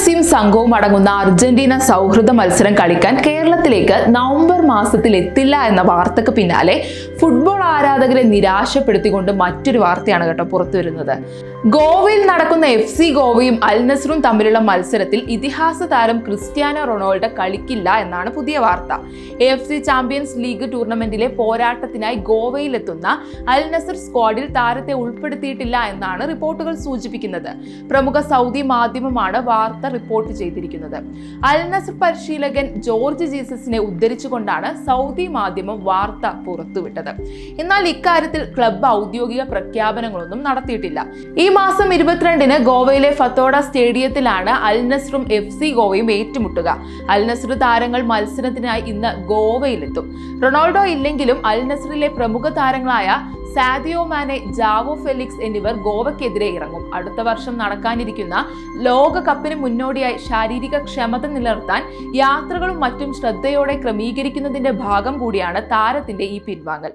മെസ്സിയും സംഘവും അടങ്ങുന്ന അർജന്റീന സൗഹൃദ മത്സരം കളിക്കാൻ കേരളത്തിലേക്ക് നവംബർ മാസത്തിൽ എത്തില്ല എന്ന വാർത്തക്ക് പിന്നാലെ ഫുട്ബോൾ ആരാധകരെ നിരാശപ്പെടുത്തിക്കൊണ്ട് മറ്റൊരു വാർത്തയാണ് കേട്ടോ പുറത്തുവരുന്നത്. ഗോവയിൽ നടക്കുന്ന FC ഗോവയും അൽ നസറും തമ്മിലുള്ള മത്സരത്തിൽ ഇതിഹാസ താരം ക്രിസ്ത്യാനോ റൊണാൾഡോ കളിക്കില്ല എന്നാണ് പുതിയ വാർത്ത. AFC ചാമ്പ്യൻസ് ലീഗ് ടൂർണമെന്റിലെ പോരാട്ടത്തിനായി ഗോവയിലെത്തുന്ന അൽ നസർ സ്ക്വാഡിൽ താരത്തെ ഉൾപ്പെടുത്തിയിട്ടില്ല എന്നാണ് റിപ്പോർട്ടുകൾ സൂചിപ്പിക്കുന്നത്. പ്രമുഖ സൗദി മാധ്യമമാണ് വാർത്ത റിപ്പോർട്ട് ചെയ്തിരിക്കുന്നത്. അൽ നസർ പരിശീലകൻ ജോർജ് ജീസസിനെ ഉദ്ധരിച്ചുകൊണ്ടാണ് സൗദി മാധ്യമം വാർത്ത പുറത്തുവിട്ടത്. എന്നാൽ ഇക്കാര്യത്തിൽ ക്ലബ്ബ് ഔദ്യോഗിക പ്രഖ്യാപനങ്ങളൊന്നും നടത്തിയിട്ടില്ല. ഈ മാസം 22-ന് ഗോവയിലെ ഫത്തോഡ സ്റ്റേഡിയത്തിലാണ് അൽ നസറും FC ഗോവയും ഏറ്റുമുട്ടുക. അൽ നസർ താരങ്ങൾ മത്സരത്തിനായി ഇന്ന് ഗോവയിലെത്തും. റൊണാൾഡോ ഇല്ലെങ്കിലും അൽ നസറിലെ പ്രമുഖ താരങ്ങളായ സാദിയോ മാനെ, ജാവോ ഫെലിക്സ് എന്നിവർ ഗോവയ്ക്കെതിരെ ഇറങ്ങും. അടുത്ത വർഷം നടക്കാനിരിക്കുന്ന ലോകകപ്പിന് മുന്നോടിയായി ശാരീരിക ക്ഷമത നിലനിർത്താൻ യാത്രകളും മറ്റും ശ്രദ്ധയോടെ ക്രമീകരിക്കുന്നതിന്റെ ഭാഗം കൂടിയാണ് താരത്തിന്റെ ഈ പിൻവാങ്ങൽ.